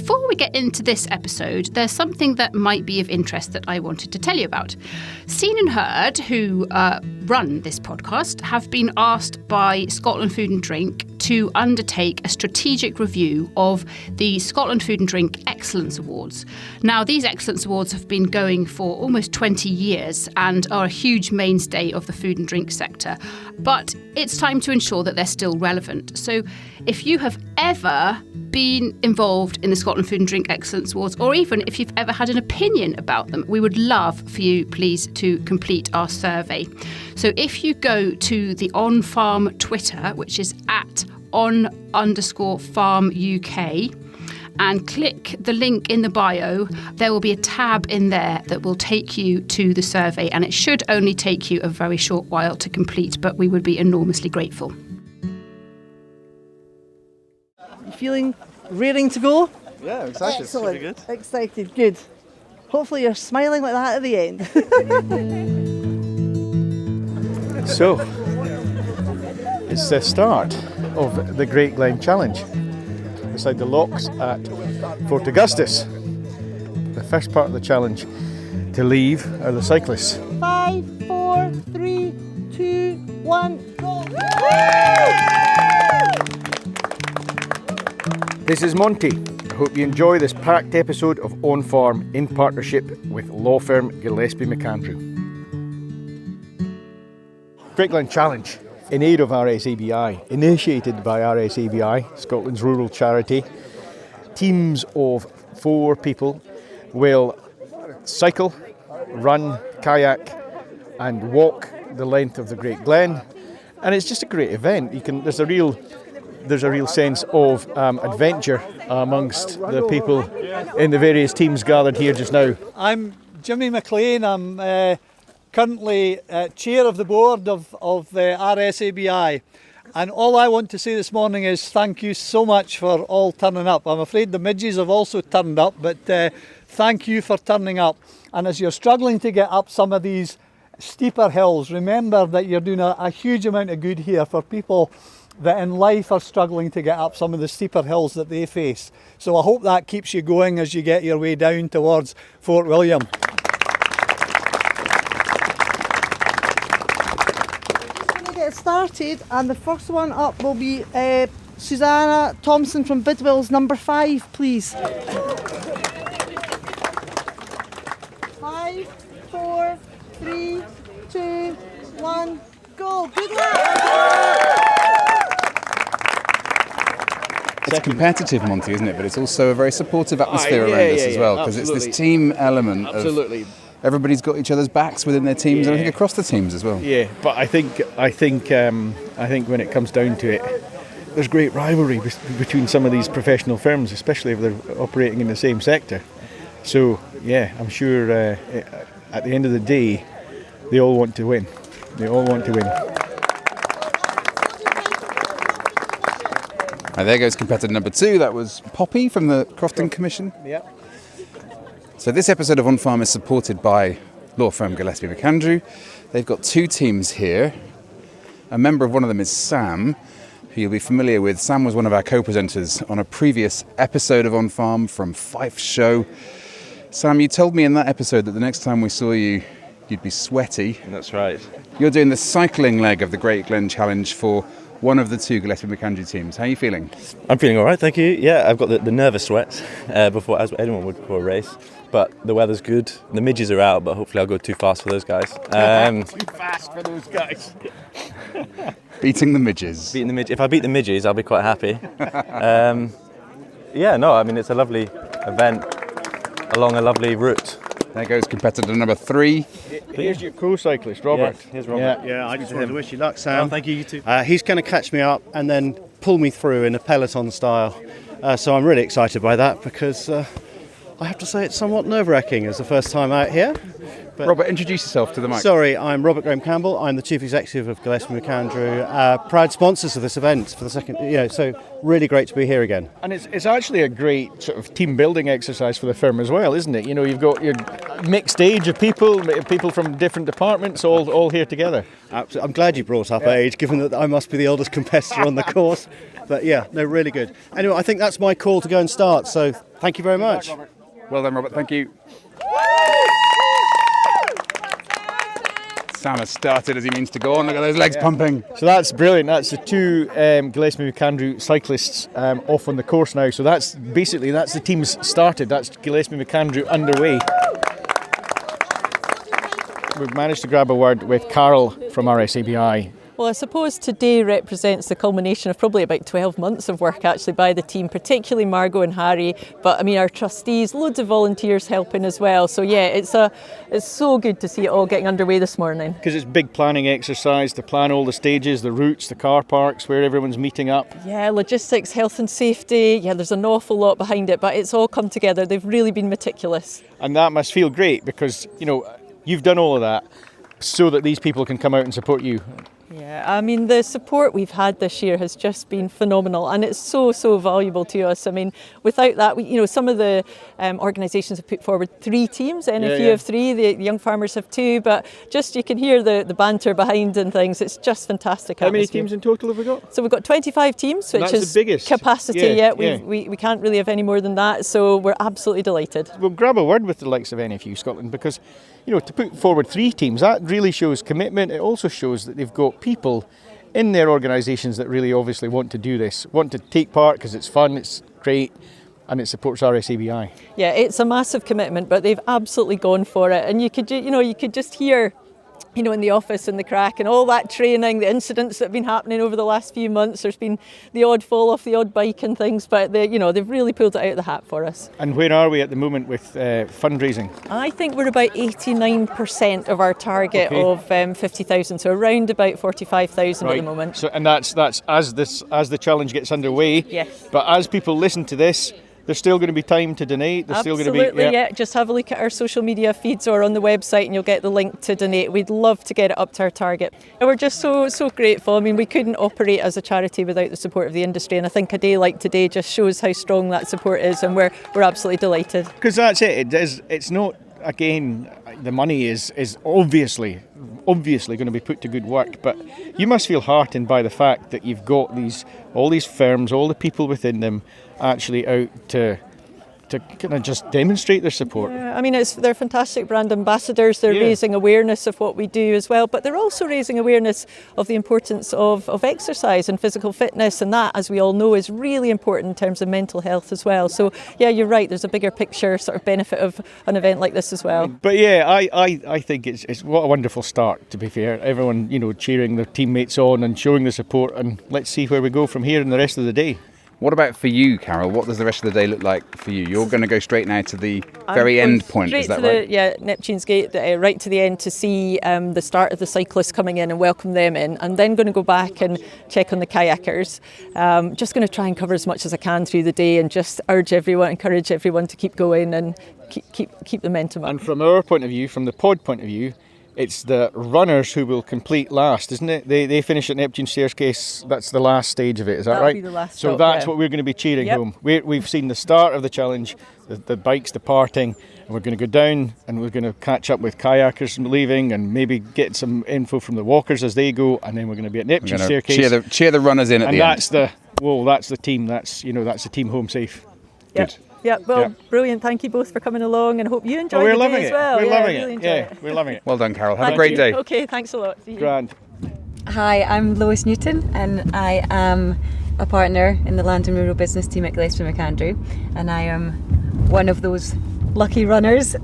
before we get into this episode, there's something that might be of interest that I wanted to tell you about. Scene and Heard, who run this podcast, have been asked by Scotland Food and Drink to undertake a strategic review of the Scotland Food and Drink Excellence Awards. Now, these Excellence Awards have been going for almost 20 years and are a huge mainstay of the food and drink sector. But it's time to ensure that they're still relevant. So if you have ever been involved in the Scotland Food and Drink Excellence Awards, or even if you've ever had an opinion about them, we would love for you, please, to complete our survey. So if you go to the On Farm Twitter, which is at @on_farm UK, and click the link in the bio, there will be a tab in there that will take you to the survey, and it should only take you a very short while to complete, but we would be enormously grateful. You feeling raring to go? Yeah, excited. Excellent. It's really good. Excited, good. Hopefully you're smiling like that at the end. So, it's the start of the Great Glen Challenge beside the locks at Fort Augustus. The first part of the challenge to leave are the cyclists. 5, 4, 3, 2, 1, go! This is Monty. I hope you enjoy this packed episode of On Farm in partnership with law firm Gillespie McAndrew. Great Glen Challenge in aid of RSABI, initiated by RSABI, Scotland's rural charity. Teams of 4 people will cycle, run, kayak and walk the length of the Great Glen, and it's just a great event. There's a real sense of adventure amongst the people in the various teams gathered here just now. I'm Jimmy McLean. I'm currently chair of the board of the RSABI, and all I want to say this morning is thank you so much for all turning up. I'm afraid the midges have also turned up, but thank you for turning up. And as you're struggling to get up some of these steeper hills, remember that you're doing a huge amount of good here for people that in life are struggling to get up some of the steeper hills that they face. So I hope that keeps you going as you get your way down towards Fort William. Get started, and the first one up will be Susanna Thompson from Bidwell's number 5, please. 5, 4, 3, 2, 1, go. Good luck. It's competitive, Monty, isn't it? But it's also a very supportive atmosphere around us as well, because it's this team element. Absolutely. Everybody's got each other's backs within their teams, and I think across the teams as well. Yeah, but I think when it comes down to it, there's great rivalry between some of these professional firms, especially if they're operating in the same sector. So yeah, I'm sure at the end of the day, they all want to win. And there goes competitor number 2. That was Poppy from the Crofton Commission. Yep. So this episode of On Farm is supported by law firm Gillespie McAndrew. They've got 2 teams here. A member of one of them is Sam, who you'll be familiar with. Sam was one of our co-presenters on a previous episode of On Farm from Fife's show. Sam, you told me in that episode that the next time we saw you, you'd be sweaty. That's right. You're doing the cycling leg of the Great Glen Challenge for one of the 2 Gillespie McAndrew teams. How are you feeling? I'm feeling all right, thank you. Yeah, I've got the nervous sweats before, as anyone would before a race. But the weather's good. The midges are out, but hopefully I'll go too fast for those guys. Too fast for those guys. Beating the midges. If I beat the midges, I'll be quite happy. It's a lovely event along a lovely route. There goes competitor number 3. Here's your co-cyclist, Robert. Yeah, here's Robert. Yeah, I just wanted to wish you luck, Sam. Oh, thank you, you too. He's going to catch me up and then pull me through in a peloton style. So I'm really excited by that because I have to say it's somewhat nerve-wracking as the first time out here. But Robert, introduce yourself to the mic. Sorry, I'm Robert Graham Campbell. I'm the Chief Executive of Gillespie McAndrew, proud sponsors of this event for the second, so really great to be here again. And it's actually a great sort of team building exercise for the firm as well, isn't it? You know, you've got your mixed age of people from different departments all here together. Absolutely. I'm glad you brought up age, given that I must be the oldest competitor on the course. But yeah, no, really good. Anyway, I think that's my call to go and start, so Thank you very much. Well done, Robert. Thank you. Sam has started as he means to go on. Look at those legs pumping. So that's brilliant. That's the two Gillespie McAndrew cyclists off on the course now. So that's the team's started. That's Gillespie McAndrew underway. We've managed to grab a word with Carol from RSABI. Well, I suppose today represents the culmination of probably about 12 months of work actually by the team, particularly Margot and Harry, but I mean our trustees, loads of volunteers helping as well. So yeah, it's so good to see it all getting underway this morning. Because it's big planning exercise to plan all the stages, the routes, the car parks, where everyone's meeting up. Yeah, logistics, health and safety, yeah, there's an awful lot behind it, but it's all come together. They've really been meticulous. And that must feel great because, you've done all of that so that these people can come out and support you. Yeah, I mean, the support we've had this year has just been phenomenal and it's so valuable to us. I mean, without that, some of the organisations have put forward 3 teams, NFU have 3, the Young Farmers have 2, but just you can hear the banter behind and things. It's just fantastic. How many teams in total have we got? So we've got 25 teams, which is the biggest capacity. We can't really have any more than that, so we're absolutely delighted. We'll grab a word with the likes of NFU Scotland because to put forward 3 teams, that really shows commitment. It also shows that they've got people in their organisations that really obviously want to do this, want to take part because it's fun, it's great, and it supports RSABI. Yeah, it's a massive commitment, but they've absolutely gone for it. And you could just hear, in the office and the crack and all that training, the incidents that have been happening over the last few months. There's been the odd fall off the odd bike and things, but they've really pulled it out of the hat for us. And where are we at the moment with fundraising? I think we're about 89% of our target of 50,000, so around about 45,000 at the moment. So, and that's as the challenge gets underway. Yes. But as people listen to this, there's still going to be time to donate. There's Absolutely, still going to be, yeah. Just have a look at our social media feeds or on the website and you'll get the link to donate. We'd love to get it up to our target. And we're just so grateful. I mean, we couldn't operate as a charity without the support of the industry, and I think a day like today just shows how strong that support is, and we're absolutely delighted. Because that's it. It's not, again, the money is obviously going to be put to good work, but you must feel heartened by the fact that you've got all these firms, all the people within them actually out to kind of just demonstrate their support. Yeah, I mean, they're fantastic brand ambassadors. They're raising awareness of what we do as well, but they're also raising awareness of the importance of exercise and physical fitness, and that, as we all know, is really important in terms of mental health as well. So yeah, you're right, there's a bigger picture sort of benefit of an event like this as well. But yeah, I think it's what a wonderful start, to be fair. Everyone, cheering their teammates on and showing the support, and let's see where we go from here in the rest of the day. What about for you, Carol? What does the rest of the day look like for you? You're going to go straight now to the very end point, is that right? Neptune's Gate, right to the end to see the start of the cyclists coming in and welcome them in, and then going to go back and check on the kayakers. Just going to try and cover as much as I can through the day and just encourage everyone to keep going and keep the momentum up. And from our point of view, from the pod point of view, it's the runners who will complete last, isn't it? They finish at Neptune Staircase. That's the last stage of it, is that right? That'll be the last so stop, that's what we're going to be cheering home. We've seen the start of the challenge, the bikes departing, and we're going to go down and we're going to catch up with kayakers leaving and maybe get some info from the walkers as they go, and then we're going to be at Neptune Staircase. Cheer the runners in at the end. And that's the team. That's the team home safe. Good. Yeah, brilliant. Thank you both for coming along, and hope you enjoy the day as well. We're loving it. Well done, Carol. Have a great day. Okay, thanks a lot. See you. Grand. Hi, I'm Lois Newton, and I am a partner in the Land and Rural Business team at Gillespie McAndrew, and I am one of those lucky runners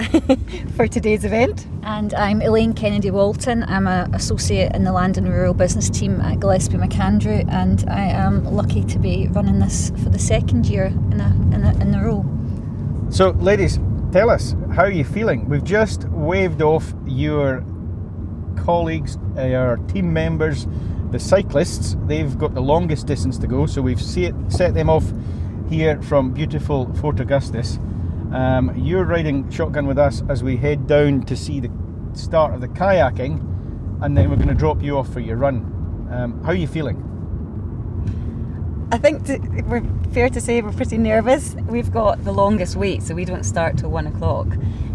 for today's event. And I'm Elaine Kennedy Walton. I'm an associate in the Land and Rural Business team at Gillespie McAndrew, and I am lucky to be running this for the second year in a row. So, ladies, tell us, how are you feeling? We've just waved off your colleagues, our team members, the cyclists. They've got the longest distance to go, so we've set them off here from beautiful Fort Augustus. You're riding shotgun with us as we head down to see the start of the kayaking, and then we're going to drop you off for your run. How are you feeling? I think we're fair to say we're pretty nervous. We've got the longest wait, so we don't start till 1 o'clock.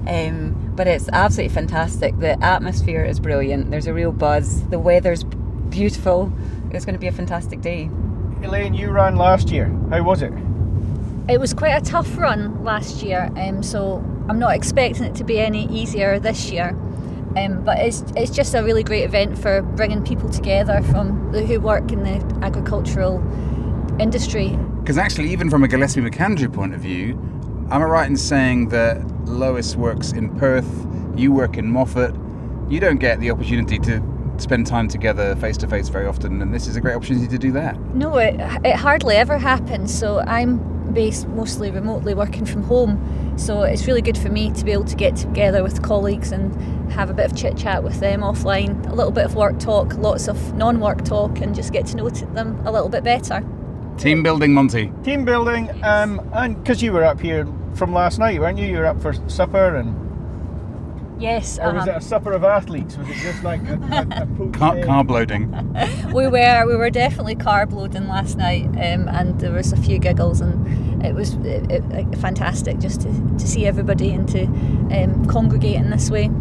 But it's absolutely fantastic. The atmosphere is brilliant. There's a real buzz. The weather's beautiful. It's going to be a fantastic day. Elaine, you ran last year. How was it? It was quite a tough run last year, so I'm not expecting it to be any easier this year. But it's just a really great event for bringing people together who work in the agricultural industry. Because actually, even from a Gillespie McAndrew point of view, am I right in saying that Lois works in Perth, you work in Moffat, you don't get the opportunity to spend time together face to face very often, and this is a great opportunity to do that? No, it hardly ever happens. So I'm based mostly remotely, working from home. So it's really good for me to be able to get together with colleagues and have a bit of chit chat with them offline, a little bit of work talk, lots of non-work talk, and just get to know them a little bit better. Team building, Monty. Team building, and because you were up here from last night, weren't you? You were up for supper, and yes. Or was it a supper of athletes? Was it just like a carb loading? We were definitely carb loading last night, and there was a few giggles, and it was fantastic just to see everybody and to congregate in this way.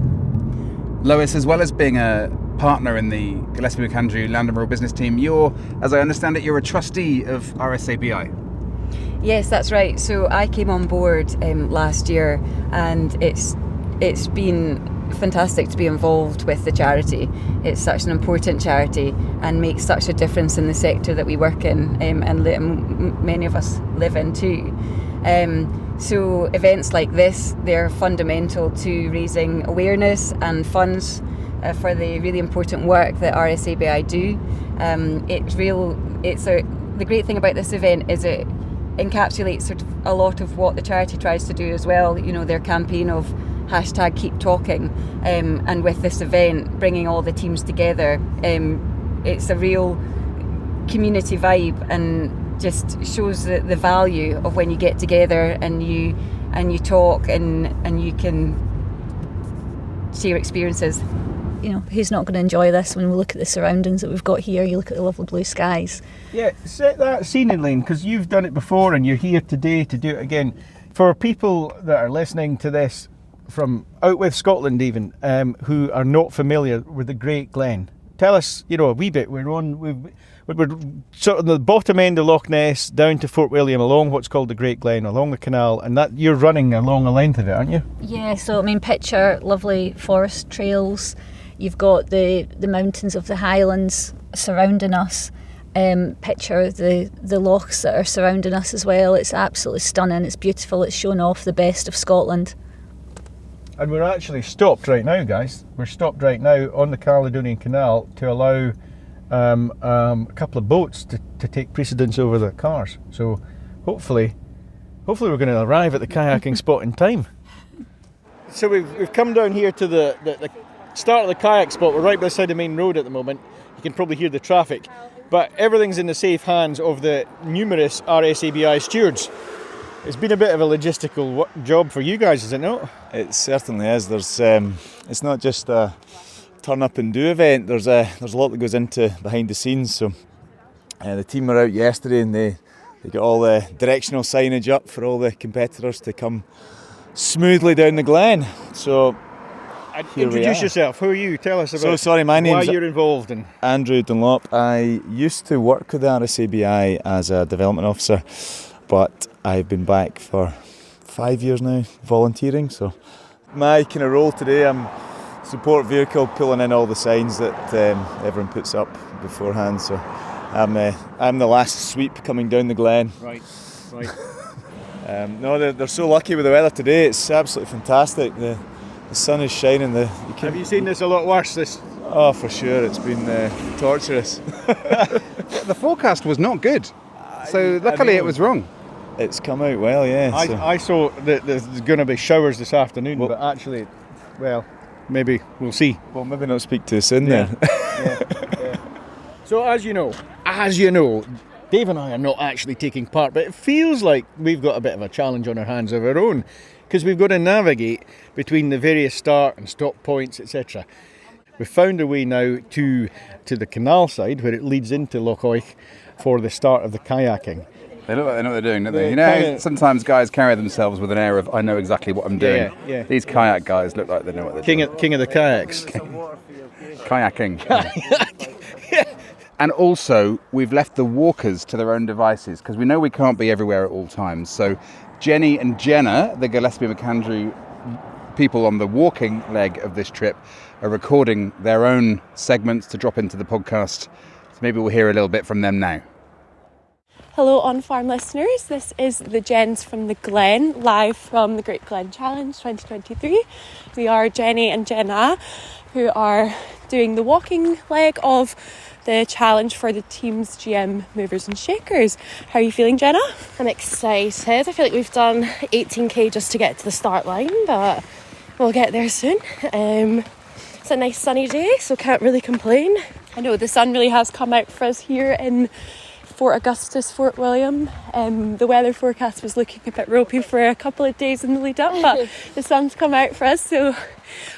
Lois, as well as being a partner in the Gillespie McAndrew Land and Rural Business Team, you're, as I understand it, you're a trustee of RSABI. Yes, that's right. So I came on board last year, and it's been fantastic to be involved with the charity. It's such an important charity and makes such a difference in the sector that we work in, and many of us live in too. So events like this, they're fundamental to raising awareness and funds for the really important work that RSABI do. The great thing about this event is it encapsulates sort of a lot of what the charity tries to do as well. You know, their campaign of #KeepTalking, and with this event bringing all the teams together, it's a real community vibe and just shows the value of when you get together and you talk and you can share experiences. You know, who's not going to enjoy this when we look at the surroundings that we've got here? You look at the lovely blue skies. Yeah, set that scene in, Lane, because you've done it before and you're here today to do it again. For people that are listening to this from out with Scotland even, who are not familiar with the Great Glen, tell us, a wee bit. We're sort of the bottom end of Loch Ness down to Fort William, along what's called the Great Glen, along the canal, and that you're running along the length of it, aren't you? Yeah, so I mean, picture lovely forest trails. You've got the mountains of the Highlands surrounding us. Picture the lochs that are surrounding us as well. It's absolutely stunning. It's beautiful. It's showing off the best of Scotland. And we're actually stopped right now, guys. We're stopped right now on the Caledonian Canal to allow a couple of boats to take precedence over the cars. So hopefully we're going to arrive at the kayaking spot in time. So we've come down here to the start of the kayak spot. We're right beside the main road at the moment. You can probably hear the traffic, but everything's in the safe hands of the numerous RSABI stewards. It's been a bit of a logistical job for you guys, is it not? It certainly is. There's it's not just a turn up and do event. There's a lot that goes into behind the scenes. So the team were out yesterday and they got all the directional signage up for all the competitors to come smoothly down the glen. So introduce yourself. Who are you? Tell us about my name's why you're involved in. Andrew Dunlop. I used to work with the RSABI as a development officer, but I've been back for 5 years now volunteering. So my kind of role today, I'm support vehicle pulling in all the signs that everyone puts up beforehand. So I'm the last sweep coming down the glen. Right. No, they're so lucky with the weather today. It's absolutely fantastic. The sun is shining. Have you seen this a lot worse? Oh, for sure. It's been torturous. The forecast was not good, so luckily it was wrong. It's come out well, yeah. I saw that there's going to be showers this afternoon, but actually, well, maybe we'll see. Well, maybe not speak too soon then. Yeah. So as you know, Dave and I are not actually taking part, but it feels like we've got a bit of a challenge on our hands of our own, because we've got to navigate between the various start and stop points, etc. We've found a way now to the canal side where it leads into Loch Oich for the start of the kayaking. They look like they know what they're doing, don't they? Sometimes guys carry themselves with an air of, I know exactly what I'm doing. Yeah. These kayak guys look like they know what they're doing. King of the kayaks. Kayaking. And also, we've left the walkers to their own devices because we know we can't be everywhere at all times. So Jenny and Jenna, the Gillespie McAndrew people on the walking leg of this trip, are recording their own segments to drop into the podcast. So maybe we'll hear a little bit from them now. Hello on-farm listeners, this is the Jens from the Glen, live from the Great Glen Challenge 2023. We are Jenny and Jenna, who are doing the walking leg of the challenge for the team's GM movers and shakers. How are you feeling, Jenna? I'm excited. I feel like we've done 18k just to get to the start line, but we'll get there soon. It's a nice sunny day, so can't really complain. I know the sun really has come out for us here in Fort Augustus, Fort William. The weather forecast was looking a bit ropey for a couple of days in the lead up, but the sun's come out for us, so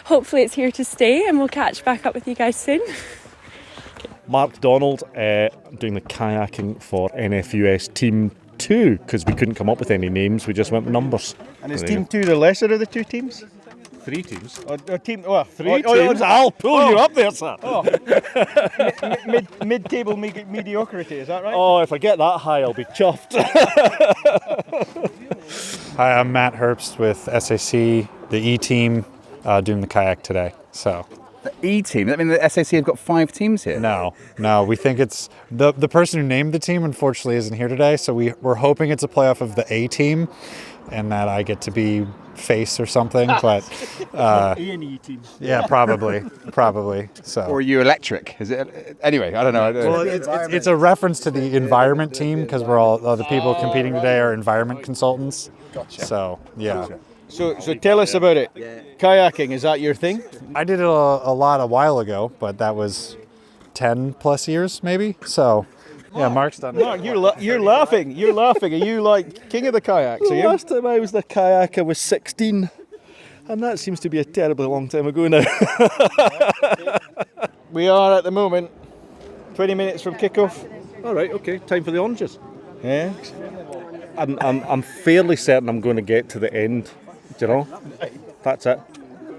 hopefully it's here to stay and we'll catch back up with you guys soon. Mark Donald doing the kayaking for NFUS Team 2 because we couldn't come up with any names, we just went with numbers. And is Team 2 the lesser of the two teams? 3 teams. Or team, Three teams? I'll pull you up there, sir. Mid-table mediocrity, is that right? Oh, if I get that high, I'll be chuffed. Hi, I'm Matt Herbst with SAC, the E-team, doing the kayak today. So The E-team? I mean, the SAC have got 5 teams here. No, we think it's the person who named the team unfortunately isn't here today, so we're hoping it's a playoff of the A-team and that I get to be face or something, but E&E team. Yeah, probably. So. Or are you electric? Is it? Anyway, I don't know. Well, it's a reference to the environment team because we're all the people competing today are environment consultants. Gotcha. So yeah. So tell us about it. Kayaking, is that your thing? I did it a lot a while ago, but that was 10 plus years maybe. So yeah, Mark's done it. Mark, you're laughing. Are you like king of the kayaks? Well, Are you? last time I was the kayak, I was 16, and that seems to be a terribly long time ago now. We are at the moment 20 minutes from kickoff. All right, okay, time for the oranges. Yeah. I'm fairly certain I'm going to get to the end. Do you know? That's it.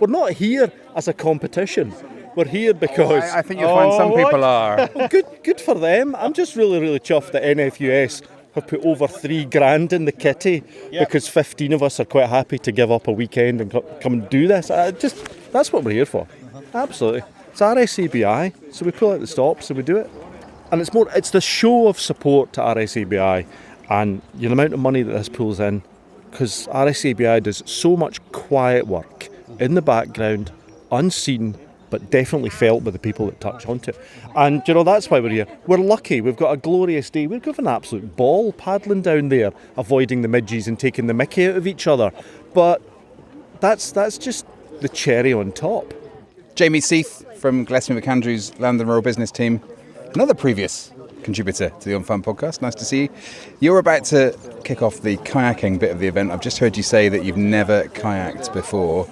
We're not here as a competition. We're here because... I think you'll find some people are. Well, good for them. I'm just really, really chuffed that NFUS have put over $3,000 in the kitty because 15 of us are quite happy to give up a weekend and come and do this. That's what we're here for. Absolutely. It's RSABI, so we pull out the stops and we do it. And it's the show of support to RSABI and the amount of money that this pulls in, because RSABI does so much quiet work in the background, unseen, but definitely felt by the people that touch onto it. And that's why we're here. We're lucky, we've got a glorious day. We're having an absolute ball paddling down there, avoiding the midges and taking the mickey out of each other. But that's just the cherry on top. Jamie Seath from Gillespie McAndrew's Land and Rural Business Team, another previous contributor to the On Fun podcast. Nice to see you. You're about to kick off the kayaking bit of the event. I've just heard you say that you've never kayaked before.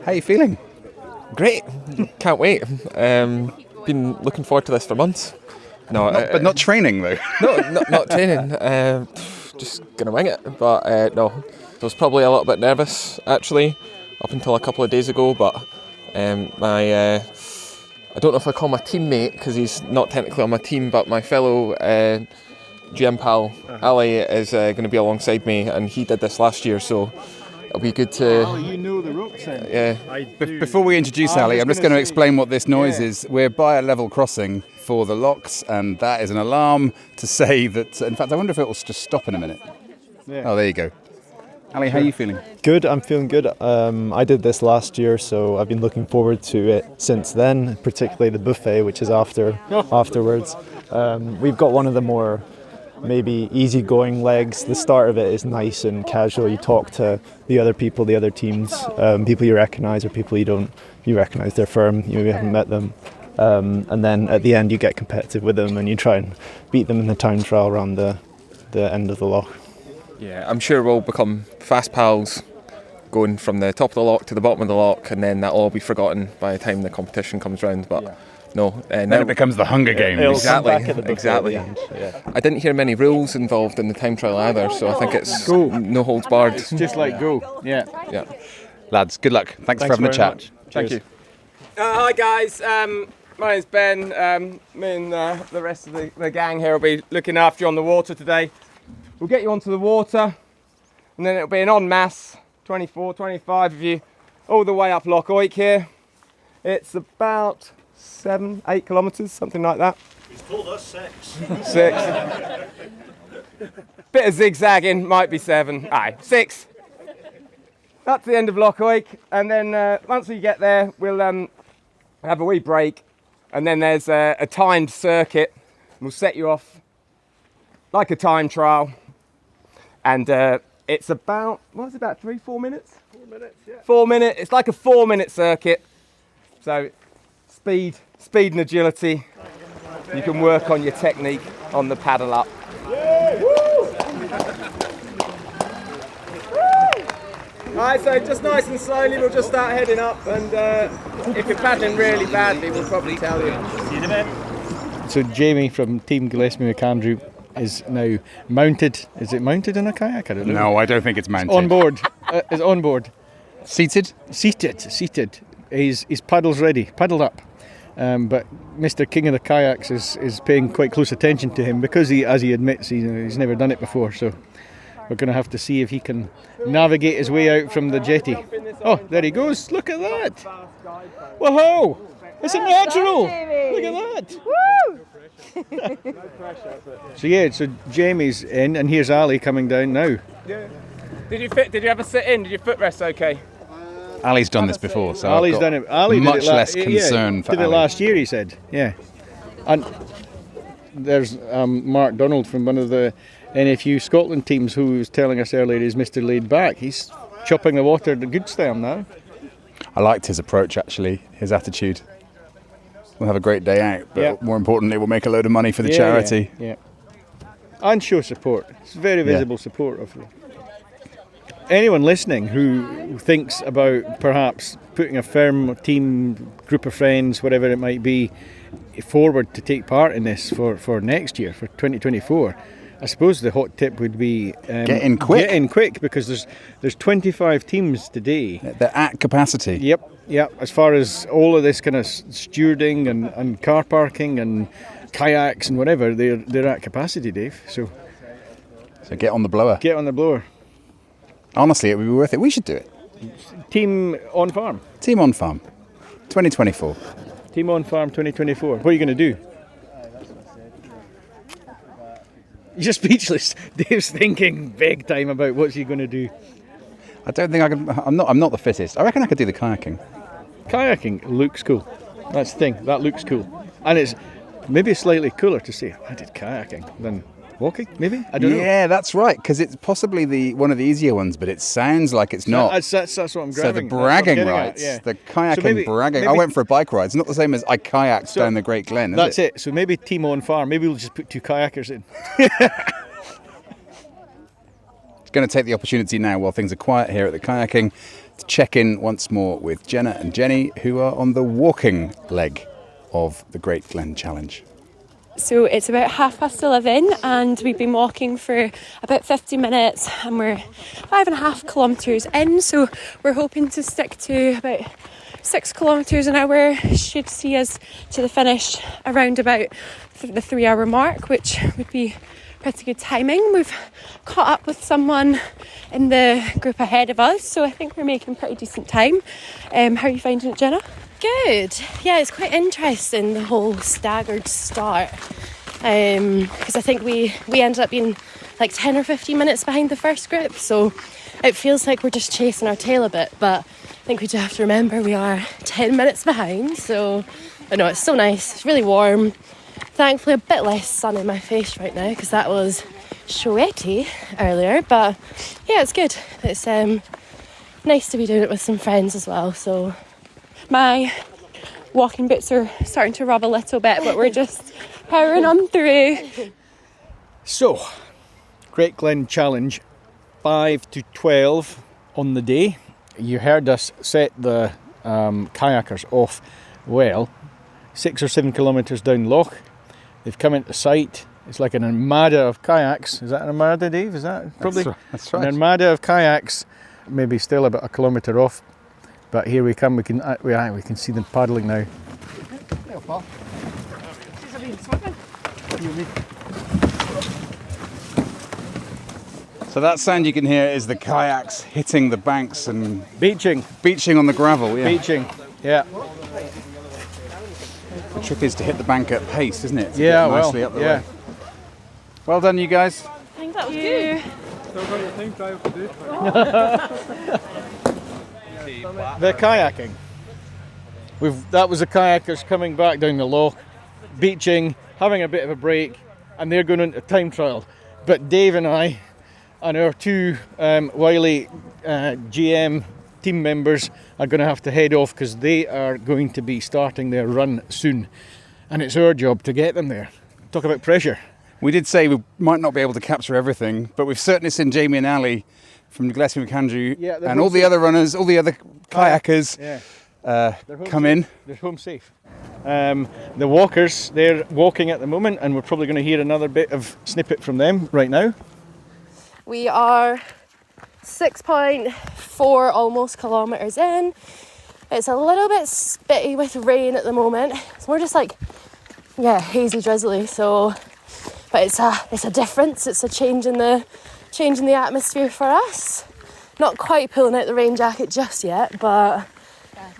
How are you feeling? Great. Can't wait. Been looking forward to this for months. But not training though. No, not training. Just going to wing it. But no, I was probably a little bit nervous actually up until a couple of days ago, but I don't know if I call my teammate because he's not technically on my team, but my fellow GM pal Ali is going to be alongside me, and he did this last year, so it'll be good to... Oh, you know the ropes then? Yeah. Before we introduce Ali, I'm just going to explain what this noise is. We're by a level crossing for the locks, and that is an alarm to say that... In fact, I wonder if it will just stop in a minute. Yeah. Oh, there you go. Ali, how are you feeling? Good, I'm feeling good. I did this last year, so I've been looking forward to it since then, particularly the buffet, which is afterwards. We've got one of the more maybe easygoing legs. The start of it is nice and casual. You talk to the other people, the other teams, people you recognise or people you recognise their firm, you maybe haven't met them. And then at the end you get competitive with them and you try and beat them in the time trial around the end of the lock. Yeah, I'm sure we'll become fast pals going from the top of the lock to the bottom of the lock, and then that'll all be forgotten by the time the competition comes round. But no, then it becomes the Hunger Games. Exactly. Yeah. I didn't hear many rules involved in the time trial either, so I think it's no holds barred. It's just like go. Yeah. Lads, good luck. Thanks for having a chat. Thank you. Hi guys, my my name's Ben. Me and the rest of the gang here will be looking after you on the water today. We'll get you onto the water, and then it'll be an en masse, 24, 25 of you, all the way up Loch Oik here. It's about 7-8 kilometres, something like that. He's told us 6. 6. Bit of zigzagging, might be 7. Aye, 6. Up to the end of Loch Oik, and then once we get there, we'll have a wee break, and then there's a timed circuit. We'll set you off like a time trial, and it's about, what is it, about 3-4 minutes? 4 minutes, yeah. 4 minutes. It's like a 4-minute circuit. So speed and agility. You can work on your technique on the paddle up. Alright, so just nice and slowly, we'll just start heading up, and if you're paddling really badly, we'll probably tell you. See you in a bit. So Jamie from Team Gillespie McAndrew is now mounted. Is it mounted in a kayak? I don't know. No, I don't think it's mounted. On board. It's on board. Seated? Seated. His paddle's ready, paddled up. But Mr. King of the Kayaks is paying quite close attention to him because as he admits, he's never done it before. So we're going to have to see if he can navigate his way out from the jetty. Oh, there he goes. Look at that. Whoa! It's a natural. Look at that. Woo! So Jamie's in, and here's Ali coming down now. Yeah. Did you ever sit in? Did your footrest okay? Ali's done this before, so Ali's I've got done it. Ali much did it less concern for did Ali. it last year, he said. Yeah. And there's Mark Donald from one of the NFU Scotland teams who was telling us earlier he's Mr. Laid Back. He's chopping the water the good style now. I liked his approach, actually, his attitude. We'll have a great day out, but more importantly, we'll make a load of money for the charity. Yeah. And show support. It's very visible support of them. Anyone listening who thinks about perhaps putting a firm team, group of friends, whatever it might be, forward to take part in this for next year, for 2024, I suppose the hot tip would be get in quick. Get in quick, because there's 25 teams today. They're at capacity. Yep. As far as all of this kind of stewarding and car parking and kayaks and whatever, they're at capacity, Dave. So get on the blower. Get on the blower. Honestly, it would be worth it. We should do it. Team on farm. Team on farm. 2024. Team on farm 2024. What are you going to do? You're speechless. Dave's thinking big time about what's he going to do. I don't think I can. I'm not the fittest. I reckon I could do the kayaking. Kayaking looks cool. That's the thing. That looks cool, and it's maybe slightly cooler to say I did kayaking than walking. Maybe I don't know. Yeah, that's right. Because it's possibly one of the easier ones, but it sounds like it's not. That's what I'm grabbing. So the bragging rights, the kayaking bragging. I went for a bike ride. It's not the same as I kayaked down the Great Glen. That's it. So maybe team on farm. Maybe we'll just put 2 kayakers in. Going to take the opportunity now while things are quiet here at the kayaking to check in once more with Jenna and Jenny, who are on the walking leg of the Great Glen Challenge. So it's about 11:30 and we've been walking for about 50 minutes and we're 5.5 kilometres in, so we're hoping to stick to about 6 kilometres an hour. Should see us to the finish around about the 3 hour mark, which would be pretty good timing. We've caught up with someone in the group ahead of us, so I think we're making pretty decent time. How are you finding it, Jenna? Good. Yeah, it's quite interesting, the whole staggered start. Because I think we ended up being like 10 or 15 minutes behind the first group, so it feels like we're just chasing our tail a bit, but I think we do have to remember we are 10 minutes behind, so I know it's so nice. It's really warm. Thankfully a bit less sun in my face right now because that was sweaty earlier, but yeah, it's good. It's nice to be doing it with some friends as well. So my walking boots are starting to rub a little bit, but we're just powering on through. So, Great Glen Challenge, 5 to 12 on the day. You heard us set the kayakers off well, 6 or 7 kilometres down loch. They've come into sight. It's like an armada of kayaks. Is that an armada, Dave? Is that probably? That's right. An armada of kayaks, maybe still about 1 kilometre off. But here we come. We can see them paddling now. There, Paul. So that sound you can hear is the kayaks hitting the banks and beaching on the gravel. Yeah. Beaching, yeah. The trick is to hit the bank at pace, isn't it? To Yeah, get nicely up the way. Well done, you guys. I think that was good. Still got your time trial to do. The kayaking. That was the kayakers coming back down the loch, beaching, having a bit of a break, and they're going into time trial. But Dave and I and our two wily GM team members are going to have to head off because they are going to be starting their run soon. And it's our job to get them there. Talk about pressure. We did say we might not be able to capture everything, but we've certainly seen Jamie and Ali from Gillespie McAndrew and all the other runners, all the other kayakers come in. They're home safe. The walkers, they're walking at the moment, and we're probably going to hear another bit of snippet from them right now. We are 6.4 almost kilometres in. It's a little bit spitty with rain at the moment. It's more just like, hazy, drizzly. So, but it's a difference. It's a change in the atmosphere for us. Not quite pulling out the rain jacket just yet, but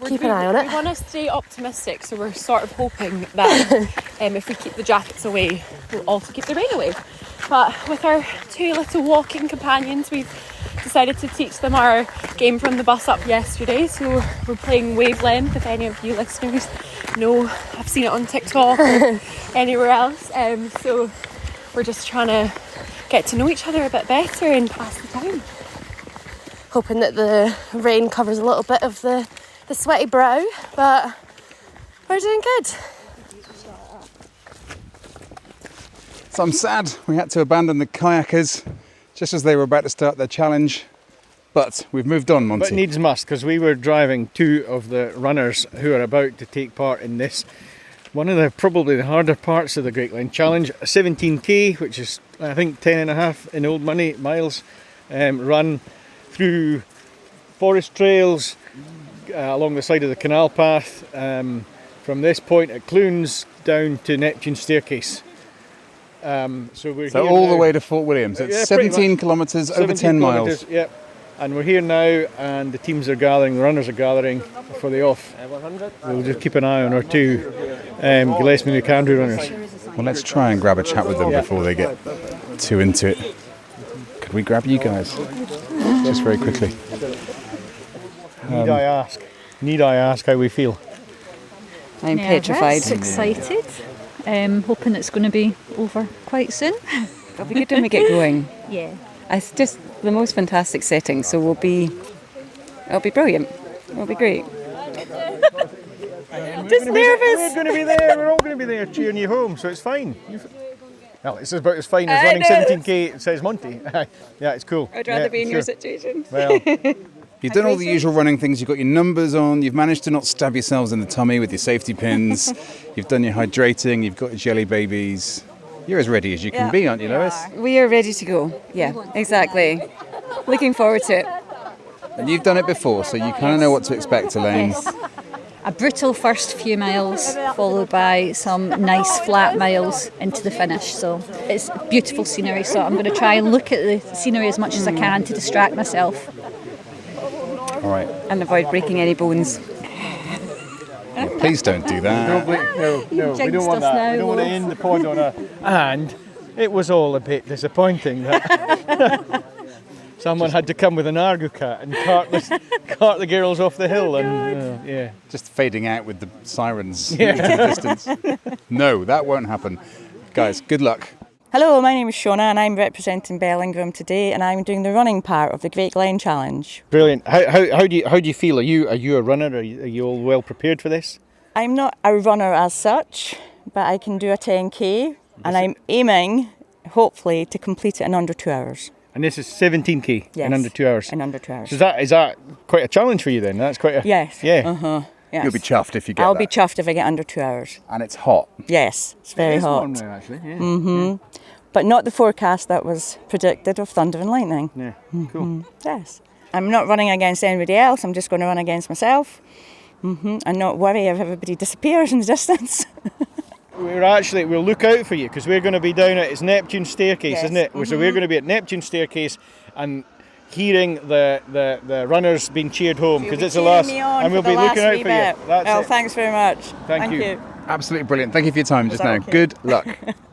keep an eye on it. We want to stay optimistic, so we're sort of hoping that if we keep the jackets away, we'll also keep the rain away. But with our two little walking companions, we've decided to teach them our game from the bus up yesterday. So we're playing Wavelength, if any of you listeners know, I've seen it on TikTok or anywhere else. So we're just trying to get to know each other a bit better and pass the time. Hoping that the rain covers a little bit of the sweaty brow, but we're doing good. So I'm sad we had to abandon the kayakers just as they were about to start their challenge, but we've moved on, Monty. But needs must, because we were driving two of the runners who are about to take part in this. One of the probably the harder parts of the Great Glen Challenge, a 17k, which is I think 10.5 in old money miles, run through forest trails along the side of the canal path, from this point at Clunes down to Neptune Staircase. So we're here all now. the way to Fort William. So it's 17 kilometres, over 10 miles. Yep. And we're here now, and the teams are gathering, the runners are gathering for the off. We'll just keep an eye on our two Gillespie McAndrew runners. Well, let's try and grab a chat with them before they get too into it. Could we grab you guys? Just very quickly. Need I ask how we feel? I'm petrified. Excited. Hoping it's going to be over quite soon. It'll be good when we get going. Yeah. It's just the most fantastic setting, so it'll be brilliant. It'll be great. Just nervous. We're going to be there. We're all going to be there cheering you home, so it's fine. Well, it's about as fine as running 17k, says Monty. Yeah, it's cool. I'd rather be in your situation. Well, you've done all the usual running things. You've got your numbers on. You've managed to not stab yourselves in the tummy with your safety pins. You've done your hydrating. You've got your jelly babies. You're as ready as you can be, aren't you, Lois? We are ready to go. Yeah, exactly. Looking forward to it. And you've done it before, so you kind of know what to expect, Elaine. Yes. A brutal first few miles, followed by some nice flat miles into the finish. So it's beautiful scenery, so I'm going to try and look at the scenery as much as I can to distract myself. All right. And avoid breaking any bones. Yeah, please don't do that. No, we don't want that. We don't want to end the pod on a... And it was all a bit disappointing that someone had to come with an Argo cat and cart the girls off the hill, and just fading out with the sirens into the distance. No, that won't happen. Guys, good luck. Hello, my name is Shona and I'm representing Bellingham today, and I'm doing the running part of the Great Glen Challenge. Brilliant. How do you feel? Are you a runner? Are you all well prepared for this? I'm not a runner as such, but I can do a 10k, and I'm aiming, hopefully, to complete it in under 2 hours. And this is 17k in under 2 hours? In under 2 hours. So is that quite a challenge for you then? That's quite a... Yes. Yeah. Uh-huh. Yes. You'll be chuffed if you get I'll that. be chuffed if I get under 2 hours. And it's hot. Yes, it's very hot. Warm now, actually. Yeah. Mm-hmm. Yeah. But not the forecast that was predicted of thunder and lightning. Yeah, cool. Yes. I'm not running against anybody else, I'm just going to run against myself. and not worry if everybody disappears in the distance. We'll look out for you because we're going to be down at it's Neptune Staircase, Yes. isn't it? So we're going to be at Neptune Staircase and hearing the runners being cheered home because it's the last, and we'll be looking out for you. That's it. Thanks very much. Thank you. Absolutely brilliant. Thank you for your time just now. Good luck.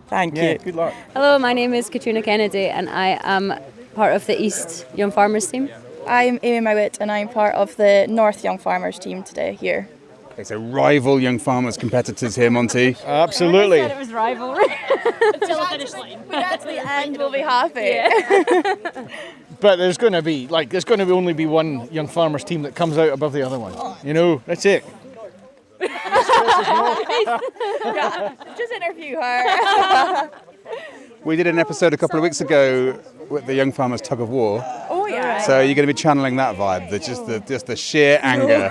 Thank Yeah, you. good luck. Hello, my name is Katrina Kennedy and I am part of the East Young Farmers team. I'm Amy Mowat and I'm part of the North Young Farmers team today here. Okay, so rival young farmers competitors here, Monty. Absolutely. I said it was rivalry. Until the finish line. But at the end we'll be happy. But there's going to only be one young farmers team that comes out above the other one. You know, that's it. Just interview her. We did an episode a couple of weeks ago with the Young Farmers Tug of War. Oh yeah. So you're going to be channeling that vibe, just the sheer anger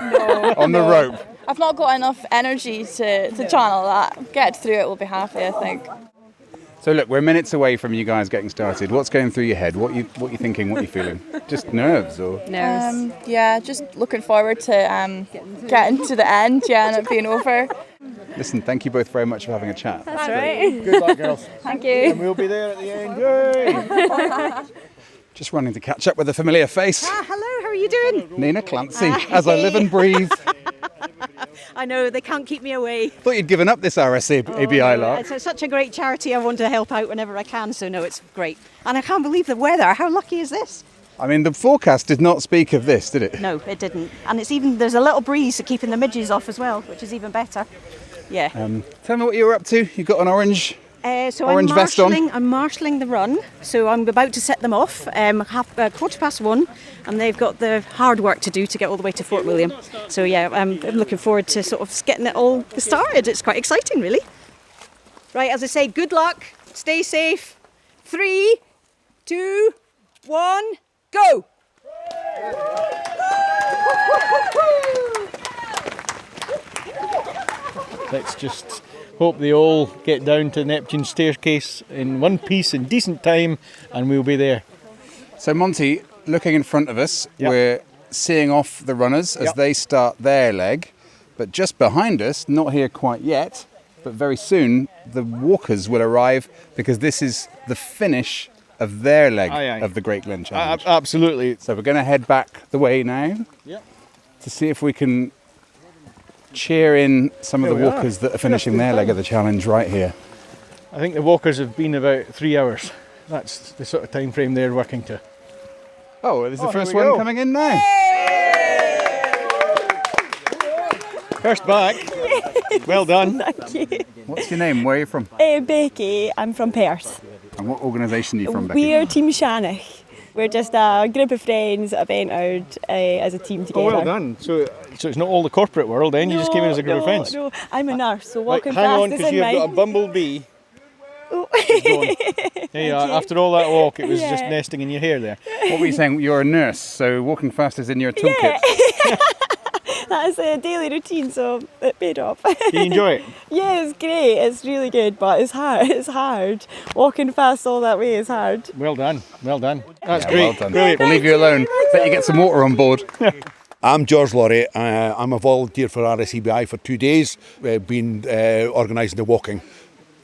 on the rope. I've not got enough energy to channel that. Get through it, we'll be happy, I think. So look, we're minutes away from you guys getting started. What's going through your head? What you thinking? What you feeling? Just nerves or? Nerves. Yeah, just looking forward to getting to the end, and it being over. Listen, thank you both very much for having a chat. That's right. Good luck, girls. Thank you. And we'll be there at the end. Yay! Just running to catch up with a familiar face. Hello, how are you doing? Nina Clancy, as I live and breathe. I know, they can't keep me away. Thought you'd given up this RSABI lot. It's such a great charity, I want to help out whenever I can, so no, it's great. And I can't believe the weather, how lucky is this? I mean, the forecast did not speak of this, did it? No, it didn't. And there's a little breeze keeping the midges off as well, which is even better. Yeah. Tell me what you were up to. You got an orange So orange vest on. I'm marshalling the run, so I'm about to set them off, 1:15, and they've got the hard work to do to get all the way to Fort William. So yeah, I'm looking forward to sort of getting it all started. It's quite exciting, really. Right, as I say, good luck, stay safe. 3, 2, 1, go! Let's just hope they all get down to Neptune Staircase in one piece in decent time, and we'll be there. So Monty, looking in front of us, we're seeing off the runners as they start their leg, but just behind us, not here quite yet, but very soon, the walkers will arrive because this is the finish of their leg of the Great Glen Challenge. Absolutely. So we're going to head back the way now to see if we can cheer in some of the walkers that are finishing their leg of the challenge right here. I think the walkers have been about 3 hours. That's the sort of time frame they're working to. Oh, there's the first one coming in now. First back. Well done. Thank you. What's your name? Where are you from? Becky, I'm from Perth. And what organisation are you from, Becky? We're Team Shannock. We're just a group of friends that have entered as a team together. Oh, well done. So it's not all the corporate world then, you just came in as a group of friends? No, I'm a nurse, so Right, walking hang fast on, because you've got a bumblebee. There you are. After all that walk, it was just nesting in your hair there. What were you saying? You're a nurse, so walking fast is in your toolkit. That's a daily routine, so it paid off. Do you enjoy it? Yeah, it's great. It's really good, but it's hard. It's hard. Walking fast all that way is hard. Well done. Well done. That's Yeah, great. well done. Brilliant. We'll leave you alone. Bet you get some water on board. I'm George Laurie. I'm a volunteer for RSABI for 2 days, been organising the walking.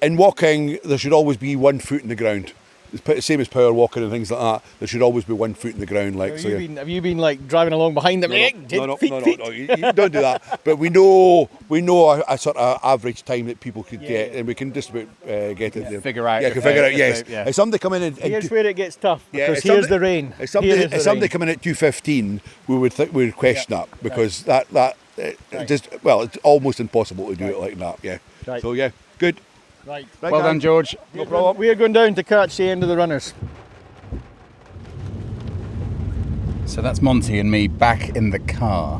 In walking, there should always be 1 foot in the ground. It's the same as power walking and things like that. There should always be 1 foot in the ground. Like, Have you been like driving along behind them? No, you don't do that. But we know a sort of average time that people could get, and we can just about get it there. Figure out. Yeah, can figure out. Yes. If somebody come in and Here's where it gets tough, because if here's somebody- the rain. If somebody come in at 2:15, we would question that because it's almost impossible to do it like that. Yeah. Right. So yeah, good. Right. Well done, George. No problem. We are going down to catch the end of the runners. So that's Monty and me back in the car.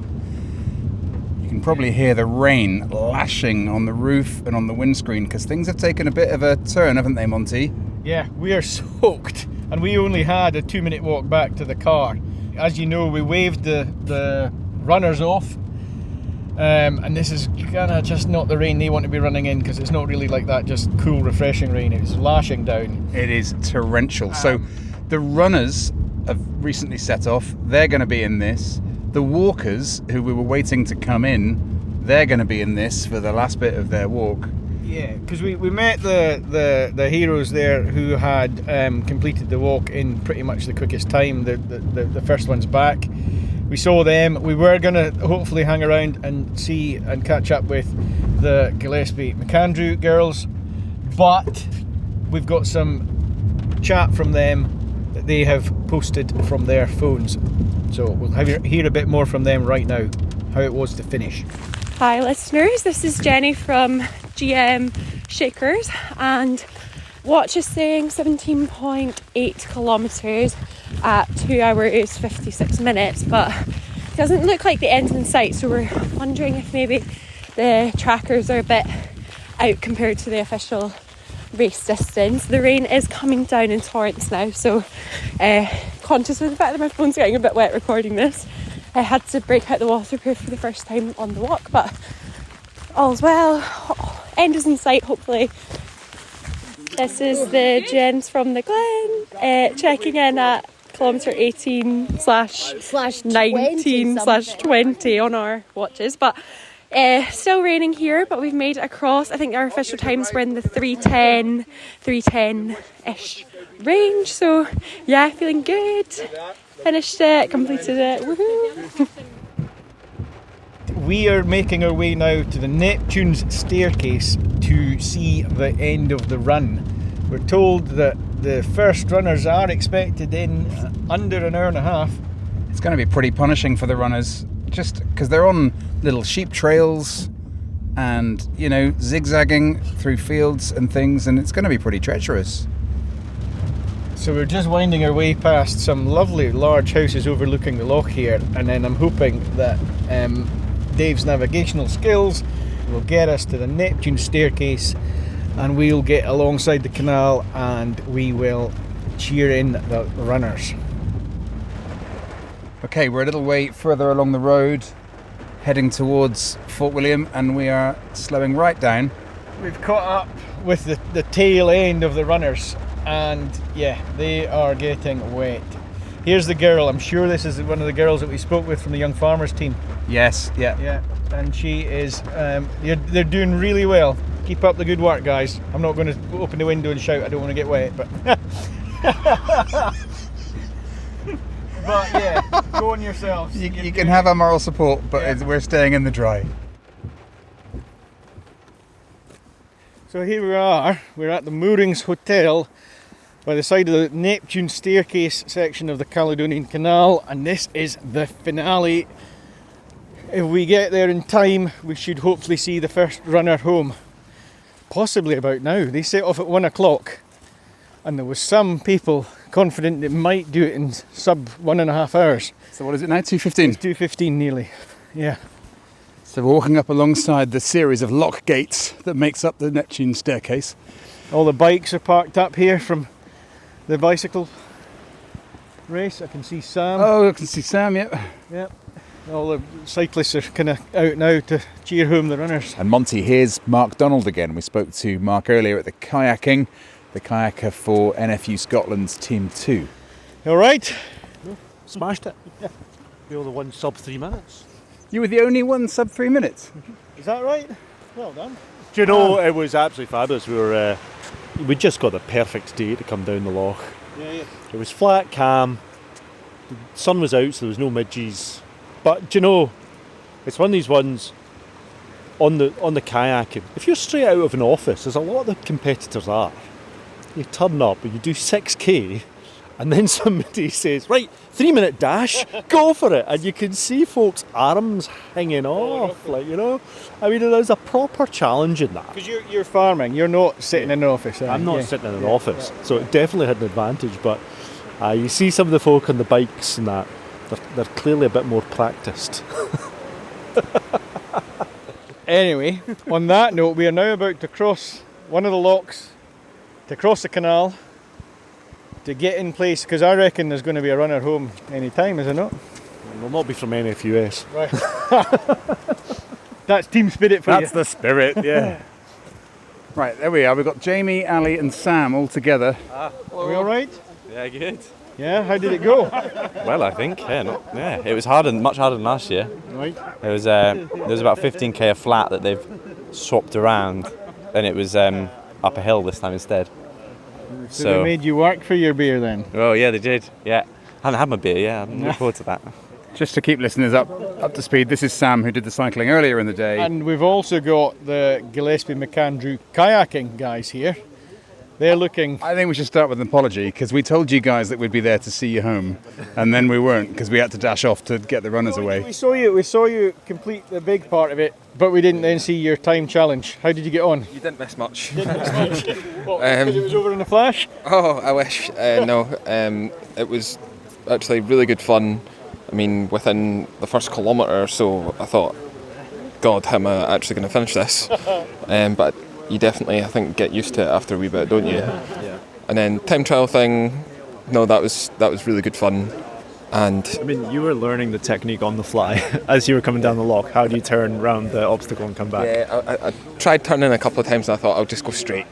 You can probably hear the rain lashing on the roof and on the windscreen because things have taken a bit of a turn, haven't they, Monty? Yeah, we are soaked, and we only had a 2-minute walk back to the car. As you know, we waved the runners off, and this is kind of just not the rain they want to be running in because it's not really like that just cool, refreshing rain. It's lashing down. It is torrential. So the runners have recently set off. They're going to be in this. the walkers who we were waiting to come in, they're going to be in this for the last bit of their walk. Yeah, because we met the heroes there who had completed the walk in pretty much the quickest time. The first ones back. We saw them. We were going to hopefully hang around and see and catch up with the Gillespie McAndrew girls, but we've got some chat from them that they have posted from their phones. So we'll hear a bit more from them right now, how it was to finish. Hi listeners, this is Jenny from GM Shakers, and watch is saying 17.8 kilometres at 2 hours 56 minutes, but it doesn't look like the end's in sight, so we're wondering if maybe the trackers are a bit out compared to the official race distance. The rain is coming down in torrents now, so conscious of the fact that my phone's getting a bit wet recording this, I had to break out the waterproof for the first time on the walk, but all's well. End is in sight, hopefully. This is the Jens from the Glen, checking in at kilometre 18/19/20 on our watches, but still raining here, but we've made it across. I think our official times were in the 3:10-ish range, so yeah, feeling good. Finished it, completed it, woohoo! We are making our way now to the Neptune's staircase to see the end of the run. We're told that the first runners are expected in under an hour and a half. It's going to be pretty punishing for the runners, just because they're on little sheep trails and, you know, zigzagging through fields and things, and it's going to be pretty treacherous. So we're just winding our way past some lovely large houses overlooking the loch here, and then I'm hoping that Dave's navigational skills will get us to the Neptune staircase, and we'll get alongside the canal and we will cheer in the runners. Okay, we're a little way further along the road, heading towards Fort William, and we are slowing right down. We've caught up with the tail end of the runners, and yeah, they are getting wet. Here's the girl. I'm sure this is one of the girls that we spoke with from the Young Farmers team. Yes, yeah. Yeah, and she is, they're doing really well. Keep up the good work, guys. I'm not going to open the window and shout, I don't want to get wet, but... But yeah, go on yourselves. You can have our moral support, but we're staying in the dry. So here we are. We're at the Moorings Hotel by the side of the Neptune staircase section of the Caledonian Canal, and this is the finale. If we get there in time, we should hopefully see the first runner home. Possibly about now. They set off at 1 o'clock, and there was some people confident they might do it in sub 1.5 hours. So what is it now, 2:15? It's 2:15 nearly, yeah. So we're walking up alongside the series of lock gates that makes up the Neptune staircase. All the bikes are parked up here from the bicycle race. I can see Sam. Oh, I can see Sam, yep. Yep. All the cyclists are kind of out now to cheer home the runners. And Monty, here's Mark Donald again. We spoke to Mark earlier at the kayaking, the kayaker for NFU Scotland's Team 2. All right? No, smashed it. Yeah. You're the one sub 3 minutes. You were the only one sub 3 minutes? Is that right? Well done. Do you know, it was absolutely fabulous. We just got the perfect day to come down the loch. Yeah. It was flat, calm, the sun was out, so there was no midges. But do you know, it's one of these ones on the kayaking. If you're straight out of an office, as a lot of the competitors are, you turn up and you do 6k, and then somebody says, right, 3-minute dash, go for it. And you can see folks' arms hanging off, like, you know. I mean, there's a proper challenge in that. Because you're farming, you're not sitting in an office. I'm not sitting in an office, so it definitely had an advantage. But you see some of the folk on the bikes and that, they're clearly a bit more practiced. Anyway, on that note, we are now about to cross one of the locks, to cross the canal, to get in place, because I reckon there's going to be a runner home any time, is it not? It will not be from NFUS. Right. That's team spirit for you. That's the spirit, yeah. Right, there we are. We've got Jamie, Ali and Sam all together. Are we all right? Yeah, good. Yeah, how did it go? Well, I think, it was much harder than last year. Right. There was about 15k of flat that they've swapped around, and it was up a hill this time instead. So they made you work for your beer then? Oh yeah, they did. Yeah, I haven't had my beer. Yeah, I'm looking forward to that. Just to keep listeners up to speed, this is Sam who did the cycling earlier in the day. And we've also got the Gillespie McAndrew kayaking guys here. They're looking... I think we should start with an apology, because we told you guys that we'd be there to see you home, and then we weren't, because we had to dash off to get the runners away. We saw you complete the big part of it, but we didn't then see your time challenge. How did you get on? You didn't miss much. Didn't miss much? What, because it was over in a flash? Oh, I wish. No, it was actually really good fun. I mean, within the first kilometre or so, I thought, God, how am I actually going to finish this? But you definitely, I think, get used to it after a wee bit, don't you? Yeah. And then time trial thing, no, that was really good fun. And I mean, you were learning the technique on the fly as you were coming down the lock. How do you turn around the obstacle and come back? Yeah, I tried turning a couple of times and I thought I'll just go straight.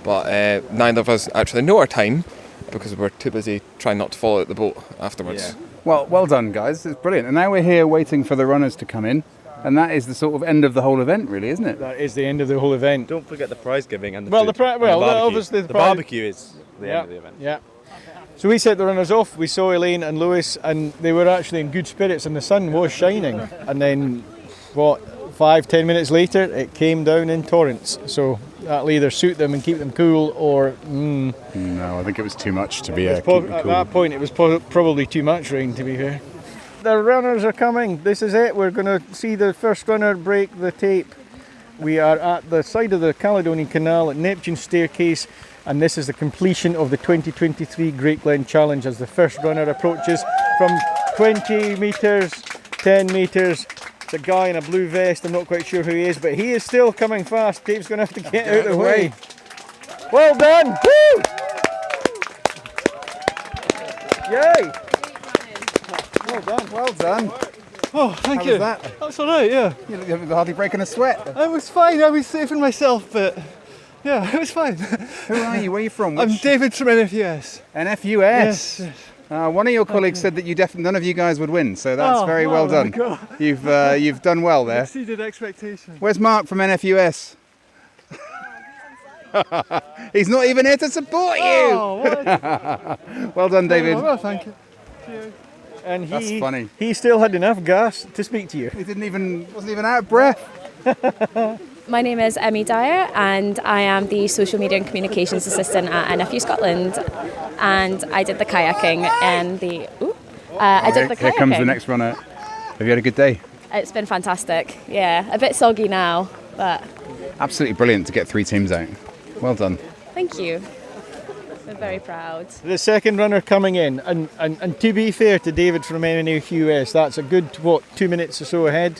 But neither of us actually know our time because we're too busy trying not to fall out the boat afterwards. Yeah. Well done, guys. It's brilliant. And now we're here waiting for the runners to come in. And that is the sort of end of the whole event, really, isn't it? That is the end of the whole event. Don't forget the prize giving and the well, food. Obviously the barbecue is the end of the event. Yeah. So we set the runners off. We saw Elaine and Lewis, and they were actually in good spirits, and the sun was shining. And then, 5-10 minutes later, it came down in torrents. So that'll either suit them and keep them cool, or No, I think it was too much to be at cool. that point, it was probably too much rain, to be fair. The runners are coming. This is it. We're going to see the first runner break the tape. We are at the side of the Caledonian Canal at Neptune Staircase, and this is the completion of the 2023 Great Glen Challenge as the first runner approaches from 20 metres, 10 metres. It's a guy in a blue vest. I'm not quite sure who he is, but he is still coming fast. Dave's going to have to get out of the way. Well done! Woo! Yay! Well done. Oh, thank you. Was that? That's all right, yeah. You were hardly breaking a sweat. I was fine. I was saving myself, but yeah, it was fine. Who are you? Where are you from? I'm David from NFUS. NFUS? Yes. One of your colleagues said that none of you guys would win, so that's very well done. You've done well there. Exceeded expectations. Where's Mark from NFUS? He's not even here to support you. Oh, what? Well done, David. Well, thank you. Cheers. And That's funny. He still had enough gas to speak to you. He wasn't even out of breath. My name is Emmy Dyer and I am the Social Media and Communications Assistant at NFU Scotland, and I did the kayaking and I did the kayaking. Here comes the next runner. Have you had a good day? It's been fantastic, yeah, a bit soggy now, but... Absolutely brilliant to get 3 teams out. Well done. Thank you. I'm very proud. The second runner coming in, and to be fair to David from NFUS, that's a good, 2 minutes or so ahead.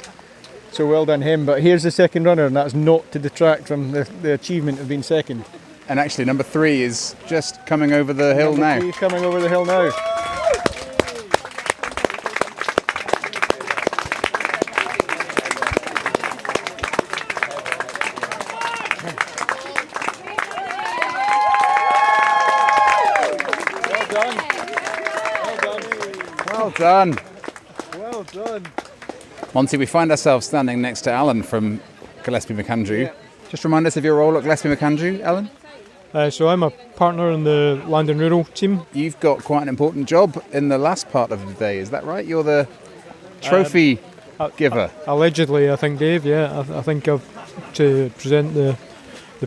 So well done him. But here's the second runner, and that's not to detract from the achievement of being second. And actually, number 3 is just coming over the hill now. Number 3 is coming over the hill now. Well done. Monty, we find ourselves standing next to Alan from Gillespie McAndrew. Yeah. Just remind us of your role at Gillespie McAndrew, Alan. So I'm a partner in the Land and Rural team. You've got quite an important job in the last part of the day, is that right? You're the trophy giver. Allegedly, I think, Dave, yeah. I think I've to present the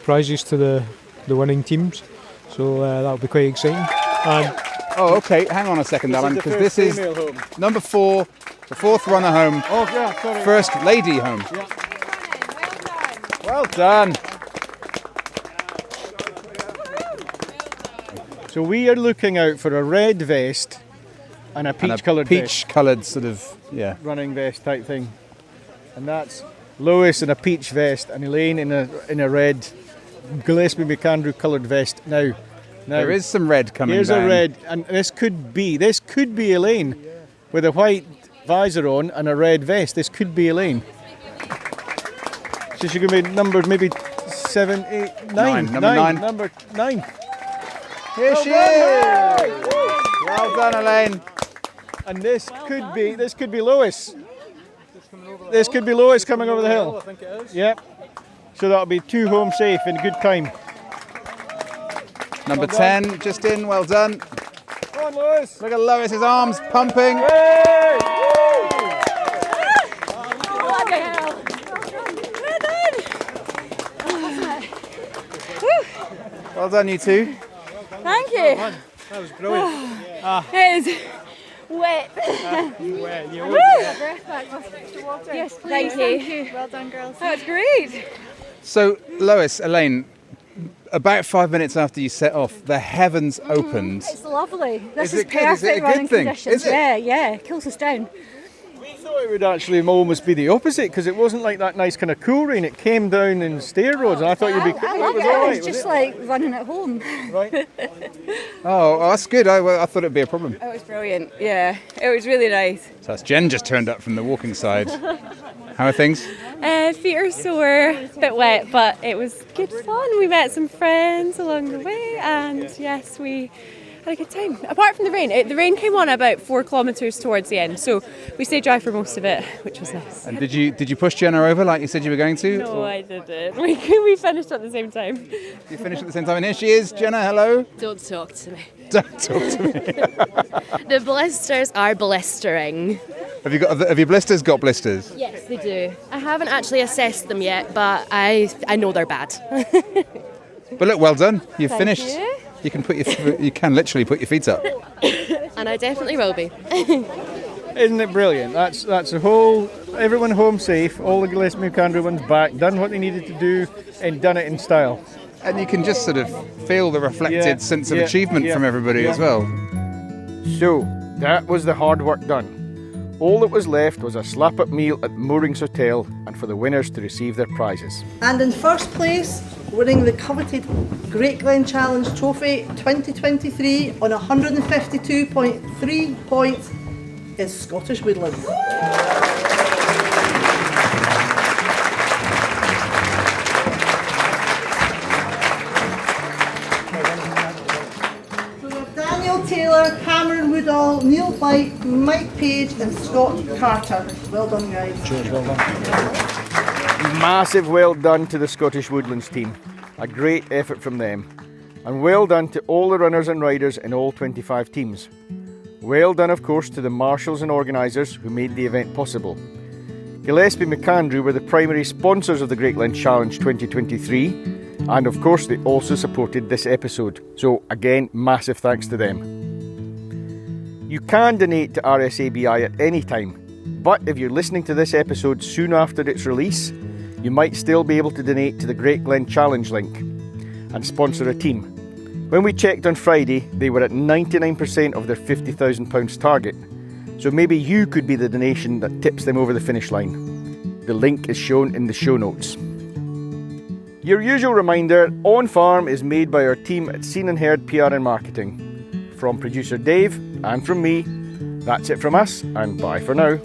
prizes to the winning teams. So that'll be quite exciting. And oh, okay. Hang on a second, Alan, because this is number 4, the 4th runner home. Oh, yeah, sorry. First lady home. Yeah. Well done. So we are looking out for a red vest and a peach-coloured vest. Peach-coloured sort of, yeah. Running vest type thing. And that's Lewis in a peach vest and Elaine in a red Gillespie McAndrew coloured vest. Now, there is some red coming here's down. Here's a red, and this could be Elaine with a white visor on and a red vest. This could be Elaine. So she's going to be numbered maybe 7, 8, 9. Number 9. Number 9. Here she is! Well done, Elaine. And this could be Lewis. This could be Lewis coming over the hill. I think it is. Yep. So that'll be 2 home safe in good time. Number 10, just in, well done. Come on, Lewis. Look at Lewis's arms pumping. Hey! Well done, you two. Thank you. That was brilliant. It is wet. Wet. You Woo! Yes, Thank please. you. Well done, girls. That's great. So, Lois, Elaine, about 5 minutes after you set off, the heavens opened. It's lovely. This Is is it good? Is it a perfect good running thing? conditions. Is it? Yeah, cools us down. I thought it would actually almost be the opposite because it wasn't like that nice kind of cool rain. It came down in stair roads, and I thought you'd be. I love it. all right, It's was just it? like running at home. Right. Oh, that's good. I thought it'd be a problem. It was brilliant. Yeah, it was really nice. So that's Jen just turned up from the walking side. How are things? Feet are sore, a bit wet, but it was good fun. We met some friends along the way, and yes, we had a good time. Apart from the rain, the rain came on about 4 kilometres towards the end, so we stayed dry for most of it, which was nice. And did you push Jenna over like you said you were going to? No, Or- I didn't. We finished at the same time. You finished at the same time, and here she is, Jenna. Hello. Don't talk to me. Don't talk to me. The blisters are blistering. Have your blisters got blisters? Yes, they do. I haven't actually assessed them yet, but I know they're bad. But look, well done. You've Thank finished. you. You can literally put your feet up. And I definitely will be. Isn't it brilliant? That's the whole. Everyone home safe. All the Gillespie McAndrew ones back. Done what they needed to do, and done it in style. And you can just sort of feel the reflected sense of achievement from everybody as well. So that was the hard work done. All that was left was a slap-up meal at Moorings Hotel, and for the winners to receive their prizes. And in first place, winning the coveted Great Glen Challenge Trophy 2023 on 152.3 points is Scottish Woodlands. So we have Daniel Taylor, Cameron Woodall, Neil White, Mike Page and Scott Carter. Well done, guys. Cheers, well done. Massive well done to the Scottish Woodlands team. A great effort from them. And well done to all the runners and riders in all 25 teams. Well done, of course, to the marshals and organisers who made the event possible. Gillespie McAndrew were the primary sponsors of the Great Glen Challenge 2023, and of course they also supported this episode. So again, massive thanks to them. You can donate to RSABI at any time, but if you're listening to this episode soon after its release, you might still be able to donate to the Great Glen Challenge link and sponsor a team. When we checked on Friday, they were at 99% of their £50,000 target, so maybe you could be the donation that tips them over the finish line. The link is shown in the show notes. Your usual reminder, On Farm is made by our team at Scene&HerdPR and Marketing. From producer Dave and from me, that's it from us, and bye for now.